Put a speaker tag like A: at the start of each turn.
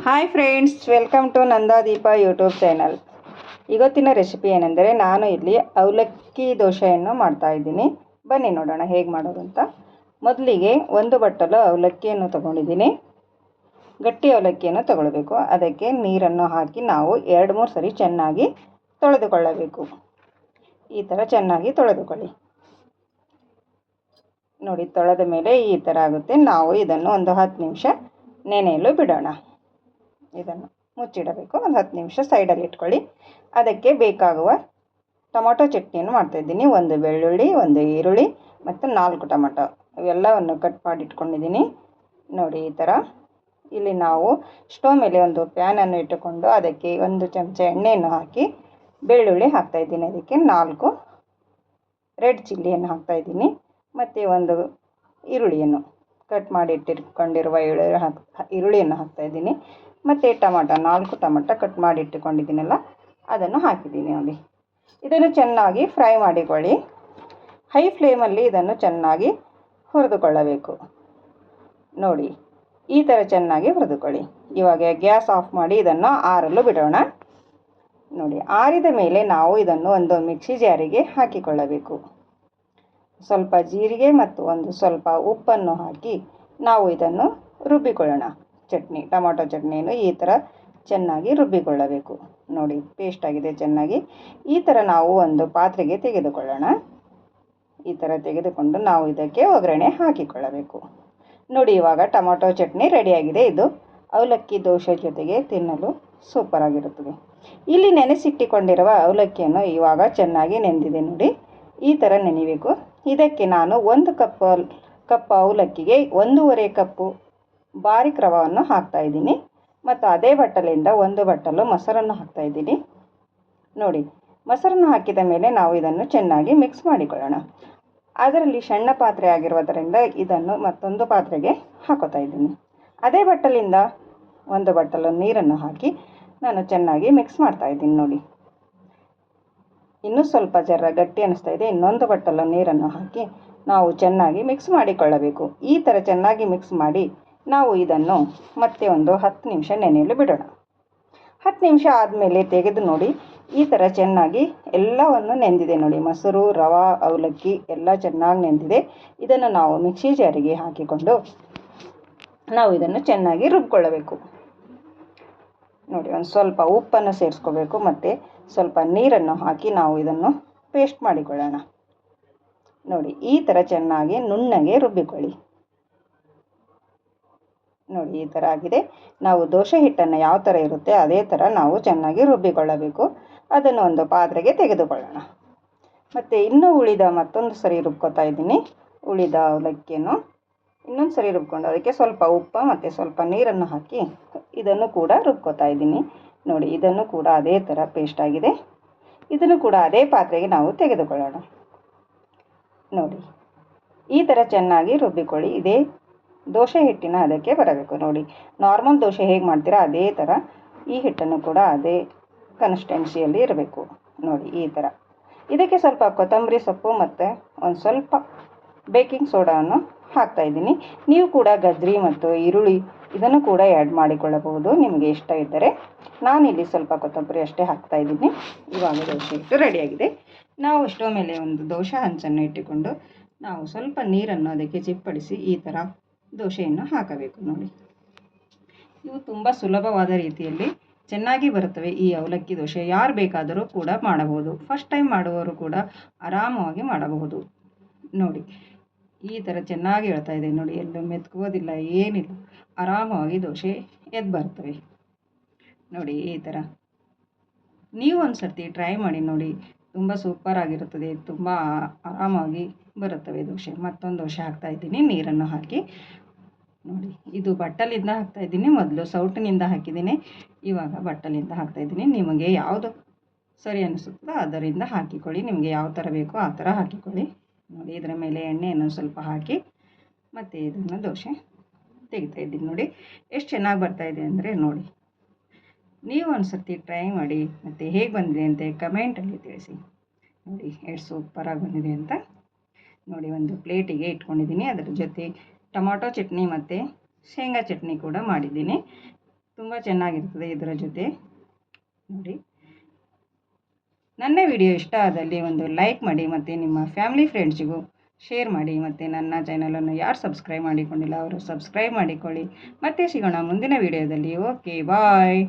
A: Hi friends, welcome to Nandadeepa YouTube channel. ಇವತ್ತಿನ recipe ಏನೆಂದರೆ ನಾನು ಇಲ್ಲಿ ಅವಲಕ್ಕಿ ದೋಸೆಯನ್ನು ಮಾಡ್ತಾಯಿದ್ದೀನಿ. ಬನ್ನಿ ನೋಡೋಣ ಹೇಗೆ ಮಾಡೋದು ಅಂತ. ಮೊದಲಿಗೆ ಒಂದು ಬಟ್ಟಲು ಅವಲಕ್ಕಿಯನ್ನು ತಗೊಂಡಿದ್ದೀನಿ. ಗಟ್ಟಿ ಅವಲಕ್ಕಿಯನ್ನು ತಗೊಳ್ಬೇಕು. ಅದಕ್ಕೆ ನೀರನ್ನು ಹಾಕಿ ನಾವು 2-3 ಸರಿ ಚೆನ್ನಾಗಿ ತೊಳೆದುಕೊಳ್ಳಬೇಕು. ಈ ಥರ ಚೆನ್ನಾಗಿ ತೊಳೆದುಕೊಳ್ಳಿ. ನೋಡಿ, ತೊಳೆದ ಮೇಲೆ ಈ ಥರ ಆಗುತ್ತೆ. ನಾವು ಇದನ್ನು ಒಂದು 10 ನಿಮಿಷ ನೆನೆಯಲು ಬಿಡೋಣ. ಇದನ್ನು ಮುಚ್ಚಿಡಬೇಕು. ಒಂದು 10 ನಿಮಿಷ ಸೈಡಲ್ಲಿ ಇಟ್ಕೊಳ್ಳಿ. ಅದಕ್ಕೆ ಬೇಕಾಗುವ ಟೊಮೊಟೊ ಚಟ್ನಿಯನ್ನು ಮಾಡ್ತಾಯಿದ್ದೀನಿ. ಒಂದು ಬೆಳ್ಳುಳ್ಳಿ, ಒಂದು ಈರುಳ್ಳಿ ಮತ್ತು 4 ಟೊಮೊಟೊ ಇವೆಲ್ಲವನ್ನು ಕಟ್ ಮಾಡಿ ಇಟ್ಕೊಂಡಿದ್ದೀನಿ. ನೋಡಿ, ಈ ಥರ. ಇಲ್ಲಿ ನಾವು ಸ್ಟವ್ ಮೇಲೆ ಒಂದು ಪ್ಯಾನನ್ನು ಇಟ್ಟುಕೊಂಡು ಅದಕ್ಕೆ 1 ಚಮಚ ಎಣ್ಣೆಯನ್ನು ಹಾಕಿ ಬೆಳ್ಳುಳ್ಳಿ ಹಾಕ್ತಾಯಿದ್ದೀನಿ. ಅದಕ್ಕೆ 4 ರೆಡ್ ಚಿಲ್ಲಿಯನ್ನು ಹಾಕ್ತಾಯಿದ್ದೀನಿ. ಮತ್ತು ಒಂದು ಈರುಳ್ಳಿಯನ್ನು ಕಟ್ ಮಾಡಿ ಇಟ್ಟಿಟ್ಕೊಂಡಿರುವ ಈರುಳ್ಳಿಯನ್ನು ಹಾಕ್ತಾಯಿದ್ದೀನಿ. ಮತ್ತು ಟೊಮೊಟೊ 4 ಟೊಮೊಟೊ ಕಟ್ ಮಾಡಿ ಇಟ್ಟುಕೊಂಡಿದ್ದೀನಲ್ಲ, ಅದನ್ನು ಹಾಕಿದ್ದೀನಿ. ನೋಡಿ, ಇದನ್ನು ಚೆನ್ನಾಗಿ ಫ್ರೈ ಮಾಡಿಕೊಳ್ಳಿ. ಹೈ ಫ್ಲೇಮಲ್ಲಿ ಇದನ್ನು ಚೆನ್ನಾಗಿ ಹುರಿದುಕೊಳ್ಳಬೇಕು. ನೋಡಿ, ಈ ಥರ ಚೆನ್ನಾಗಿ ಹುರಿದುಕೊಳ್ಳಿ. ಇವಾಗ ಗ್ಯಾಸ್ ಆಫ್ ಮಾಡಿ ಇದನ್ನು ಆರಲು ಬಿಡೋಣ. ನೋಡಿ, ಆರಿದ ಮೇಲೆ ನಾವು ಇದನ್ನು ಒಂದು ಮಿಕ್ಸಿ ಜಾರಿಗೆ ಹಾಕಿಕೊಳ್ಳಬೇಕು. ಸ್ವಲ್ಪ ಜೀರಿಗೆ ಮತ್ತು ಒಂದು ಸ್ವಲ್ಪ ಉಪ್ಪನ್ನು ಹಾಕಿ ನಾವು ಇದನ್ನು ರುಬ್ಬಿಕೊಳ್ಳೋಣ. ಟೊಮೊಟೊ ಚಟ್ನಿಯನ್ನು ಈ ಥರ ಚೆನ್ನಾಗಿ ರುಬ್ಬಿಕೊಳ್ಳಬೇಕು. ನೋಡಿ, ಪೇಸ್ಟ್ ಆಗಿದೆ ಚೆನ್ನಾಗಿ. ಈ ಥರ ನಾವು ಒಂದು ಪಾತ್ರೆಗೆ ತೆಗೆದುಕೊಳ್ಳೋಣ. ಈ ಥರ ತೆಗೆದುಕೊಂಡು ನಾವು ಇದಕ್ಕೆ ಒಗ್ಗರಣೆ ಹಾಕಿಕೊಳ್ಳಬೇಕು. ನೋಡಿ, ಇವಾಗ ಟೊಮೊಟೊ ಚಟ್ನಿ ರೆಡಿಯಾಗಿದೆ. ಇದು ಅವಲಕ್ಕಿ ದೋಸೆ ಜೊತೆಗೆ ತಿನ್ನಲು ಸೂಪರಾಗಿರುತ್ತದೆ. ಇಲ್ಲಿ ನೆನೆಸಿಟ್ಟಿಕೊಂಡಿರುವ ಅವಲಕ್ಕಿಯನ್ನು ಇವಾಗ ಚೆನ್ನಾಗಿ ನೆಂದಿದೆ. ನೋಡಿ, ಈ ಥರ ನೆನೆಯಬೇಕು. ಇದಕ್ಕೆ ನಾನು 1 ಕಪ್ ಅವಲಕ್ಕಿಗೆ 1.5 ಕಪ್ಪು ಬಾರೀಕ್ ರವೆಯನ್ನು ಹಾಕ್ತಾಯಿದ್ದೀನಿ. ಮತ್ತು ಅದೇ ಬಟ್ಟಲಿಂದ 1 ಬಟ್ಟಲು ಮೊಸರನ್ನು ಹಾಕ್ತಾಯಿದ್ದೀನಿ. ನೋಡಿ, ಮೊಸರನ್ನು ಹಾಕಿದ ಮೇಲೆ ನಾವು ಇದನ್ನು ಚೆನ್ನಾಗಿ ಮಿಕ್ಸ್ ಮಾಡಿಕೊಳ್ಳೋಣ. ಅದರಲ್ಲಿ ಸಣ್ಣ ಪಾತ್ರೆ ಆಗಿರುವುದರಿಂದ ಇದನ್ನು ಮತ್ತೊಂದು ಪಾತ್ರೆಗೆ ಹಾಕೋತಾ ಇದ್ದೀನಿ. ಅದೇ ಬಟ್ಟಲಿಂದ 1 ಬಟ್ಟಲು ನೀರನ್ನು ಹಾಕಿ ನಾನು ಚೆನ್ನಾಗಿ ಮಿಕ್ಸ್ ಮಾಡ್ತಾಯಿದ್ದೀನಿ. ನೋಡಿ, ಇನ್ನೂ ಸ್ವಲ್ಪ ಗಟ್ಟಿ ಅನ್ನಿಸ್ತಾ ಇದೆ. ಇನ್ನೊಂದು ಬಟ್ಟಲು ನೀರನ್ನು ಹಾಕಿ ನಾವು ಚೆನ್ನಾಗಿ ಮಿಕ್ಸ್ ಮಾಡಿಕೊಳ್ಳಬೇಕು. ಈ ಥರ ಚೆನ್ನಾಗಿ ಮಿಕ್ಸ್ ಮಾಡಿ ನಾವು ಇದನ್ನು ಮತ್ತೆ ಒಂದು 10 ನಿಮಿಷ ನೆನೆಯಲು ಬಿಡೋಣ. 10 ನಿಮಿಷ ಆದಮೇಲೆ ತೆಗೆದು ನೋಡಿ, ಈ ಥರ ಚೆನ್ನಾಗಿ ಎಲ್ಲವನ್ನು ನೆಂದಿದೆ. ನೋಡಿ, ಮೊಸರು, ರವೆ, ಅವಲಕ್ಕಿ ಎಲ್ಲ ಚೆನ್ನಾಗಿ ನೆಂದಿದೆ. ಇದನ್ನು ನಾವು ಮಿಕ್ಸಿ ಜಾರಿಗೆ ಹಾಕಿಕೊಂಡು ನಾವು ಇದನ್ನು ಚೆನ್ನಾಗಿ ರುಬ್ಕೊಳ್ಳಬೇಕು. ನೋಡಿ, ಒಂದು ಸ್ವಲ್ಪ ಉಪ್ಪನ್ನು ಸೇರಿಸ್ಕೋಬೇಕು ಮತ್ತು ಸ್ವಲ್ಪ ನೀರನ್ನು ಹಾಕಿ ನಾವು ಇದನ್ನು ಪೇಸ್ಟ್ ಮಾಡಿಕೊಳ್ಳೋಣ. ನೋಡಿ, ಈ ಥರ ಚೆನ್ನಾಗಿ ನುಣ್ಣಗೆ ರುಬ್ಬಿಕೊಳ್ಳಿ. ನೋಡಿ, ಈ ಥರ ಆಗಿದೆ. ನಾವು ದೋಸೆ ಹಿಟ್ಟನ್ನು ಯಾವ ಥರ ಇರುತ್ತೆ ಅದೇ ಥರ ನಾವು ಚೆನ್ನಾಗಿ ರುಬ್ಬಿಕೊಳ್ಳಬೇಕು. ಅದನ್ನು ಒಂದು ಪಾತ್ರೆಗೆ ತೆಗೆದುಕೊಳ್ಳೋಣ. ಮತ್ತು ಇನ್ನೂ ಮತ್ತೊಂದು ಸರಿ ರುಬ್ಕೋತಾ ಇದ್ದೀನಿ. ಉಳಿದ ಅವಲಕ್ಕಿಯನ್ನು ಇನ್ನೊಂದು ಸರಿ ರುಬ್ಕೊಂಡು ಅದಕ್ಕೆ ಸ್ವಲ್ಪ ಉಪ್ಪು ಮತ್ತು ಸ್ವಲ್ಪ ನೀರನ್ನು ಹಾಕಿ ಇದನ್ನು ಕೂಡ ರುಬ್ಕೋತಾ ಇದ್ದೀನಿ. ನೋಡಿ, ಇದನ್ನು ಕೂಡ ಅದೇ ಥರ ಪೇಸ್ಟ್ ಆಗಿದೆ. ಇದನ್ನು ಕೂಡ ಅದೇ ಪಾತ್ರೆಗೆ ನಾವು ತೆಗೆದುಕೊಳ್ಳೋಣ. ನೋಡಿ, ಈ ಥರ ಚೆನ್ನಾಗಿ ರುಬ್ಬಿಕೊಳ್ಳಿ. ಇದೇ ದೋಸೆ ಹಿಟ್ಟಿನ ಅದಕ್ಕೆ ಬರಬೇಕು. ನೋಡಿ, ನಾರ್ಮಲ್ ದೋಸೆ ಹೇಗೆ ಮಾಡ್ತೀರಾ ಅದೇ ಥರ ಈ ಹಿಟ್ಟನ್ನು ಕೂಡ ಅದೇ ಕನ್ಸಿಸ್ಟೆನ್ಸಿಯಲ್ಲಿ ಇರಬೇಕು. ನೋಡಿ, ಈ ಥರ. ಇದಕ್ಕೆ ಸ್ವಲ್ಪ ಕೊತ್ತಂಬರಿ ಸೊಪ್ಪು ಮತ್ತು ಒಂದು ಸ್ವಲ್ಪ ಬೇಕಿಂಗ್ ಸೋಡಾವನ್ನು ಹಾಕ್ತಾಯಿದ್ದೀನಿ. ನೀವು ಕೂಡ ಗಜ್ಜರಿ ಮತ್ತು ಈರುಳ್ಳಿ ಇದನ್ನು ಕೂಡ ಆ್ಯಡ್ ಮಾಡಿಕೊಳ್ಳಬಹುದು ನಿಮಗೆ ಇಷ್ಟ ಇದ್ದರೆ. ನಾನಿಲ್ಲಿ ಸ್ವಲ್ಪ ಕೊತ್ತಂಬರಿ ಅಷ್ಟೇ ಹಾಕ್ತಾಯಿದ್ದೀನಿ. ಇವಾಗ ದೋಸೆ ಹಿಟ್ಟು ರೆಡಿಯಾಗಿದೆ. ನಾವು ಸ್ಟವ್ ಮೇಲೆ ಒಂದು ದೋಸೆ ಹಂಚನ್ನು ಇಟ್ಟುಕೊಂಡು ನಾವು ಸ್ವಲ್ಪ ನೀರನ್ನು ಅದಕ್ಕೆ ಚಿಪ್ಪಡಿಸಿ ಈ ಥರ ದೋಸೆಯನ್ನು ಹಾಕಬೇಕು. ನೋಡಿ, ಇವು ತುಂಬ ಸುಲಭವಾದ ರೀತಿಯಲ್ಲಿ ಚೆನ್ನಾಗಿ ಬರುತ್ತವೆ. ಈ ಅವಲಕ್ಕಿ ದೋಸೆ ಯಾರು ಬೇಕಾದರೂ ಕೂಡ ಮಾಡಬಹುದು. ಫಸ್ಟ್ ಟೈಮ್ ಮಾಡುವವರು ಕೂಡ ಆರಾಮವಾಗಿ ಮಾಡಬಹುದು. ನೋಡಿ, ಈ ಥರ ಚೆನ್ನಾಗಿ ಹೇಳ್ತಾ ಇದೆ. ನೋಡಿ, ಎಲ್ಲೂ ಮೆತ್ಕೋದಿಲ್ಲ, ಏನಿಲ್ಲ, ಆರಾಮವಾಗಿ ದೋಸೆ ಎದ್ದು ಬರ್ತವೆ. ನೋಡಿ, ಈ ಥರ ನೀವು ಒಂದು ಸರ್ತಿ ಟ್ರೈ ಮಾಡಿ ನೋಡಿ, ತುಂಬ ಸೂಪರಾಗಿರುತ್ತದೆ. ತುಂಬ ಆರಾಮಾಗಿ ಬರುತ್ತವೆ ದೋಸೆ. ಮತ್ತೊಂದು ದೋಸೆ ಹಾಕ್ತಾಯಿದ್ದೀನಿ ನೀರನ್ನು ಹಾಕಿ. ನೋಡಿ, ಇದು ಬಟ್ಟಲಿಂದ ಹಾಕ್ತಾಯಿದ್ದೀನಿ. ಮೊದಲು ಸೌಟಿನಿಂದ ಹಾಕಿದ್ದೀನಿ, ಇವಾಗ ಬಟ್ಟಲಿಂದ ಹಾಕ್ತಾಯಿದ್ದೀನಿ. ನಿಮಗೆ ಯಾವುದು ಸರಿ ಅನಿಸುತ್ತೋ ಅದರಿಂದ ಹಾಕಿಕೊಳ್ಳಿ. ನಿಮಗೆ ಯಾವ ಥರ ಬೇಕೋ ಆ ಥರ ಹಾಕಿಕೊಳ್ಳಿ. ನೋಡಿ, ಇದರ ಮೇಲೆ ಎಣ್ಣೆಯನ್ನು ಸ್ವಲ್ಪ ಹಾಕಿ ಮತ್ತು ಇದನ್ನು ದೋಸೆ ತೆಗಿತಾಯಿದ್ದೀನಿ. ನೋಡಿ, ಎಷ್ಟು ಚೆನ್ನಾಗಿ ಬರ್ತಾಯಿದೆ ಅಂದರೆ ನೋಡಿ, ನೀವು ಒಂದು ಸರ್ತಿ ಟ್ರೈ ಮಾಡಿ ಮತ್ತು ಹೇಗೆ ಬಂದಿದೆ ಅಂತ ಕಮೆಂಟಲ್ಲಿ ತಿಳಿಸಿ. ನೋಡಿ, ಎಷ್ಟು ಸೂಪರಾಗಿ ಬಂದಿದೆ ಅಂತ. ನೋಡಿ, ಒಂದು ಪ್ಲೇಟಿಗೆ ಇಟ್ಕೊಂಡಿದ್ದೀನಿ. ಅದರ ಜೊತೆ ಟೊಮೊಟೊ ಚಟ್ನಿ ಮತ್ತು ಶೇಂಗಾ ಚಟ್ನಿ ಕೂಡ ಮಾಡಿದ್ದೀನಿ. ತುಂಬ ಚೆನ್ನಾಗಿರ್ತದೆ ಇದರ ಜೊತೆ. ನೋಡಿ, ನನ್ನ ವಿಡಿಯೋ ಇಷ್ಟ ಆದಲ್ಲಿ ಒಂದು ಲೈಕ್ ಮಾಡಿ ಮತ್ತು ನಿಮ್ಮ ಫ್ಯಾಮಿಲಿ ಫ್ರೆಂಡ್ಸಿಗೂ ಶೇರ್ ಮಾಡಿ. ಮತ್ತು ನನ್ನ ಚಾನಲನ್ನು ಯಾರು ಸಬ್ಸ್ಕ್ರೈಬ್ ಮಾಡಿಕೊಂಡಿಲ್ಲ ಅವರು ಸಬ್ಸ್ಕ್ರೈಬ್ ಮಾಡಿಕೊಳ್ಳಿ. ಮತ್ತೆ ಸಿಗೋಣ ಮುಂದಿನ ವಿಡಿಯೋದಲ್ಲಿ. ಓಕೆ, ಬಾಯ್.